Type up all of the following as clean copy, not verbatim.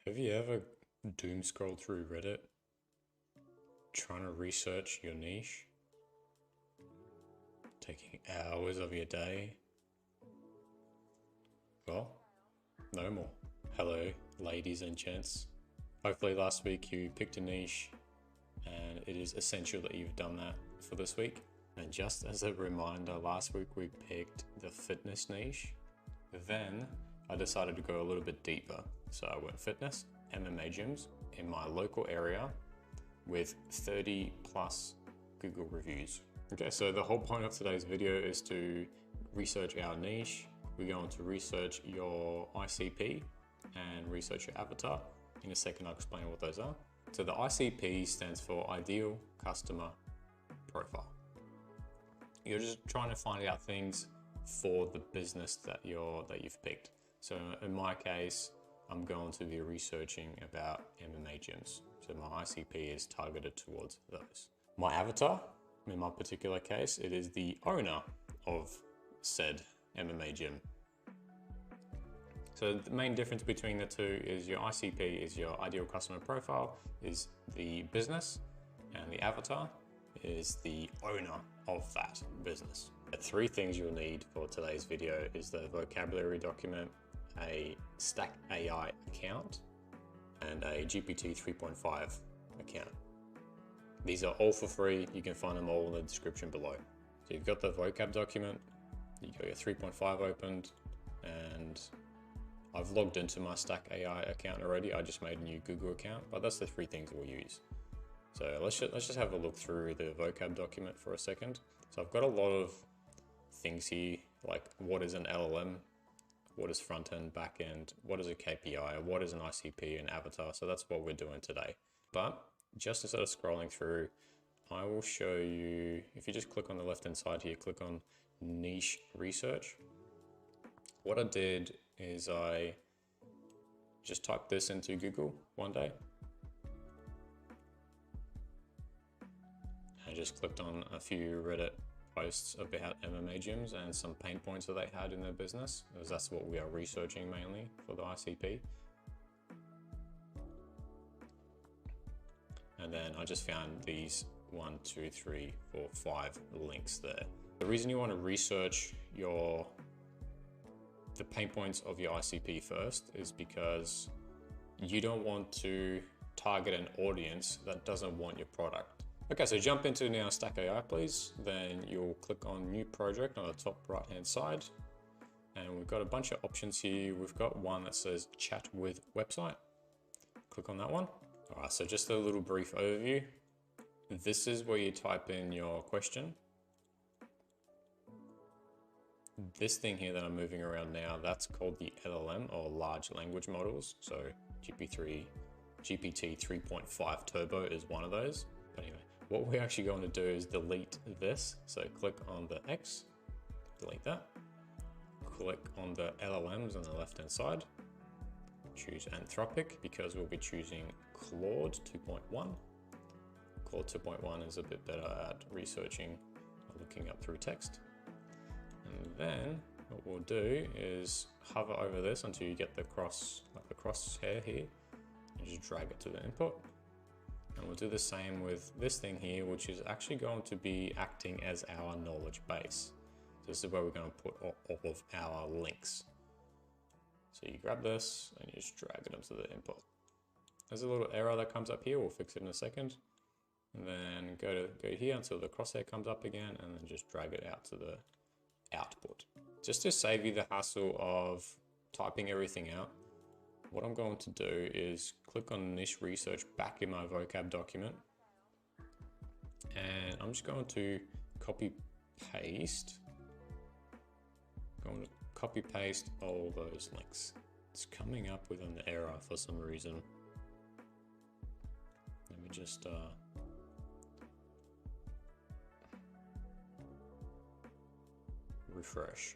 Have you ever doom scrolled through Reddit trying to research your niche? Taking hours of your day? Well, no more. Hello, ladies and gents. Hopefully last week you picked a niche and it is essential that you've done that for this week. And just as a reminder, last week we picked the fitness niche. Then I decided to go a little bit deeper. So I went fitness, MMA gyms in my local area with 30 plus Google reviews. Okay, so the whole point of today's video is to research our niche. We're going to research your ICP and research your avatar. In a second, I'll explain what those are. So the ICP stands for Ideal Customer Profile. You're just trying to find out things for the business that you've picked. So in my case, I'm going to be researching about MMA gyms. So my ICP is targeted towards those. My avatar, in my particular case, it is the owner of said MMA gym. So the main difference between the two is your ICP is your ideal customer profile, is the business, and the avatar is the owner of that business. The three things you'll need for today's video is the vocabulary document, a Stack AI account, and a GPT 3.5 account. These are all for free. You can find them all in the description below. So you've got the vocab document, you've got your 3.5 opened, and I've logged into my Stack AI account already. I just made a new Google account, but that's the three things we'll use. So let's just have a look through the vocab document for a second. So I've got a lot of things here, like what is an LLM, what is front end, back end, what is a KPI, what is an ICP and avatar. So that's what we're doing today. But just instead of scrolling through, I will show you, if you just click on the left hand side here, click on niche research. What I did is I just typed this into Google one day. I just clicked on a few Reddit posts about MMA gyms and some pain points that they had in their business, because that's what we are researching mainly for the ICP. And then I just found these 1, 2, 3, 4, 5 links there. The reason you want to research the pain points of your ICP first is because you don't want to target an audience that doesn't want your product. Okay, so jump into now Stack AI, please. Then you'll click on new project on the top right hand side. And we've got a bunch of options here. We've got one that says chat with website. Click on that one. All right, so just a little brief overview. This is where you type in your question. This thing here that I'm moving around now, that's called the LLM or large language models. So GPT 3.5 Turbo is one of those. But anyway, what we're actually going to do is delete this. So click on the X, delete that. Click on the LLMs on the left-hand side. Choose Anthropic because we'll be choosing Claude 2.1. Claude 2.1 is a bit better at researching or looking up through text. And then what we'll do is hover over this until you get the crosshair here, and just drag it to the input. And we'll do the same with this thing here, which is actually going to be acting as our knowledge base. So this is where we're going to put all of our links. So you grab this and you just drag it into the input. There's a little error that comes up here. We'll fix it in a second. And then go here until the crosshair comes up again, and then just drag it out to the output. Just to save you the hassle of typing everything out, what I'm going to do is click on niche research back in my vocab document, and I'm just going to copy paste all those links. It's coming up with an error for some reason. Let me just refresh.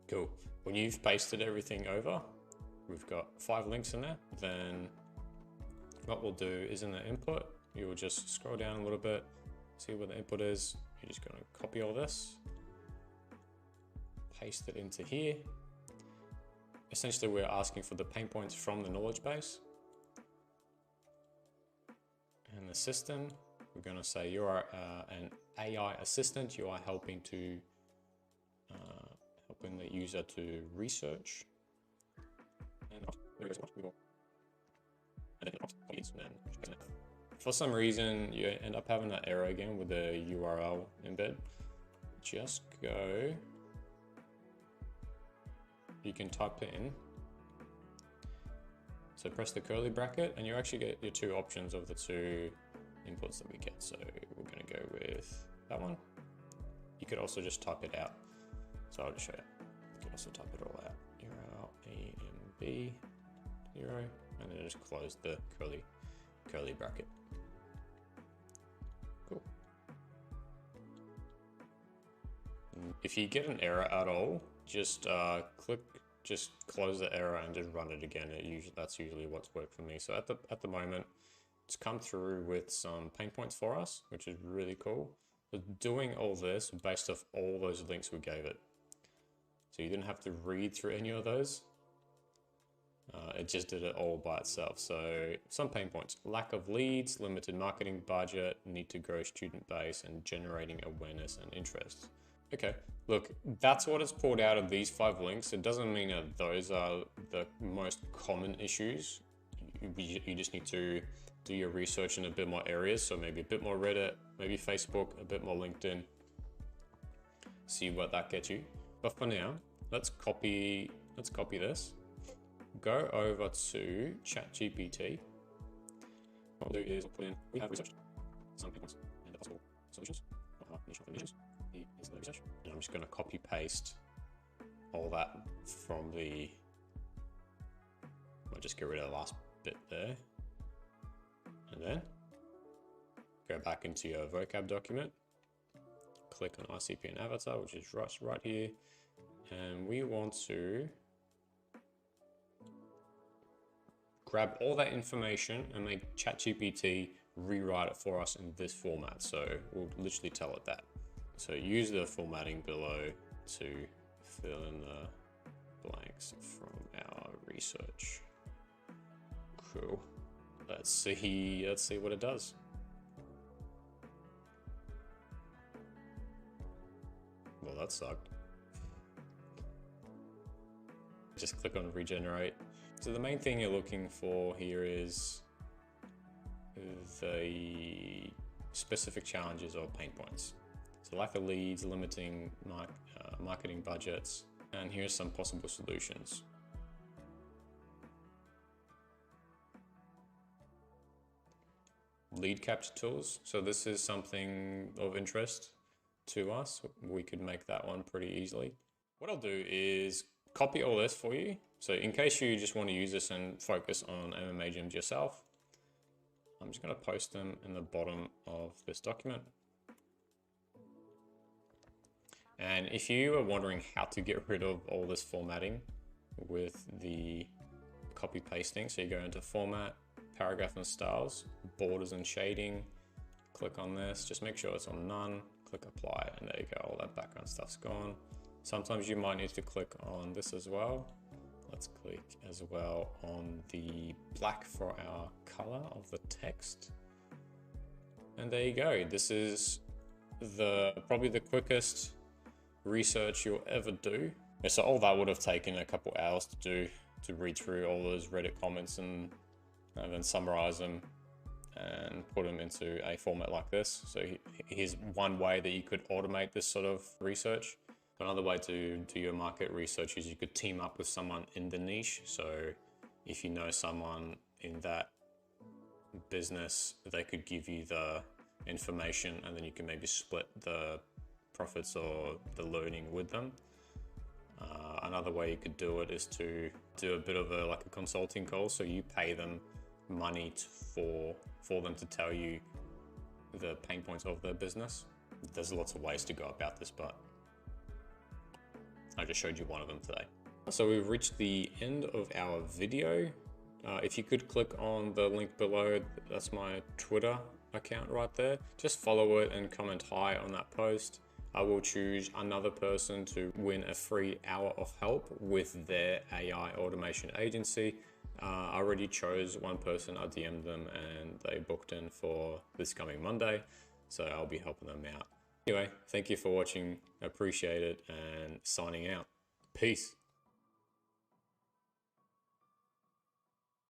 Cool. When you've pasted everything over, we've got 5 links in there. Then what we'll do is in the input, you will just scroll down a little bit, see where the input is. You're just going to copy all this, paste it into here. essentially we're asking for the pain points from the knowledge base. And the system, we're going to say you are an AI assistant. You are helping the user to research. And for some reason, you end up having that error again with the URL embed. Just go. You can type it in. So press the curly bracket, and you actually get your two options of the two inputs that we get. So we're going to go with that one. You could also just type it out. So I'll just show you. You can also type it all out. URL EMB 0, and then just close the curly bracket. Cool. If you get an error at all, just close the error and just run it again. That's usually what's worked for me. So at the moment, it's come through with some pain points for us, which is really cool. But doing all this based off all those links we gave it. So you didn't have to read through any of those. It just did it all by itself. So some pain points: lack of leads, limited marketing budget, need to grow student base, and generating awareness and interest. Okay, look, that's what it's pulled out of these 5 links. It doesn't mean that those are the most common issues. You just need to do your research in a bit more areas. So maybe a bit more Reddit, maybe Facebook, a bit more LinkedIn. See what that gets you. But for now, let's copy this. Go over to ChatGPT. What we'll do is put in, we have researched some points and the possible solutions. Niches. Here's the research. And I'm just going to copy paste all that from I'll just get rid of the last bit there. And then go back into your vocab document. Click on ICP and Avatar, which is right here. And we want to grab all that information and make ChatGPT rewrite it for us in this format. So we'll literally tell it that. So use the formatting below to fill in the blanks from our research. Cool. Let's see what it does. Well, that sucked. Just click on regenerate. So the main thing you're looking for here is the specific challenges or pain points. So lack of leads, limiting marketing budgets, and here's some possible solutions. Lead capture tools. So this is something of interest to us. We could make that one pretty easily. What I'll do is copy all this for you. So in case you just want to use this and focus on MMA gyms yourself, I'm just going to post them in the bottom of this document. And if you are wondering how to get rid of all this formatting with the copy pasting, so you go into format, paragraph and styles, borders and shading, click on this, just make sure it's on none, click apply, and there you go, all that background stuff's gone. Sometimes you might need to click on this as well. Let's click as well on the black for our color of the text. And there you go. This is probably the quickest research you'll ever do. So all that would have taken a couple hours to do, to read through all those Reddit comments and then summarize them and put them into a format like this. So here's one way that you could automate this sort of research. Another way to do your market research is you could team up with someone in the niche. So if you know someone in that business, they could give you the information and then you can maybe split the profits or the learning with them. Another way you could do it is to do a bit of a consulting call. So you pay them money for them to tell you the pain points of their business. There's lots of ways to go about this, but I just showed you one of them today. So we've reached the end of our video. If you could click on the link below, that's my Twitter account right there. Just follow it and comment hi on that post. I will choose another person to win a free hour of help with their AI automation agency. I already chose one person. I DM'd them and they booked in for this coming Monday. So I'll be helping them out. Anyway, thank you for watching. Appreciate it, and signing out. Peace.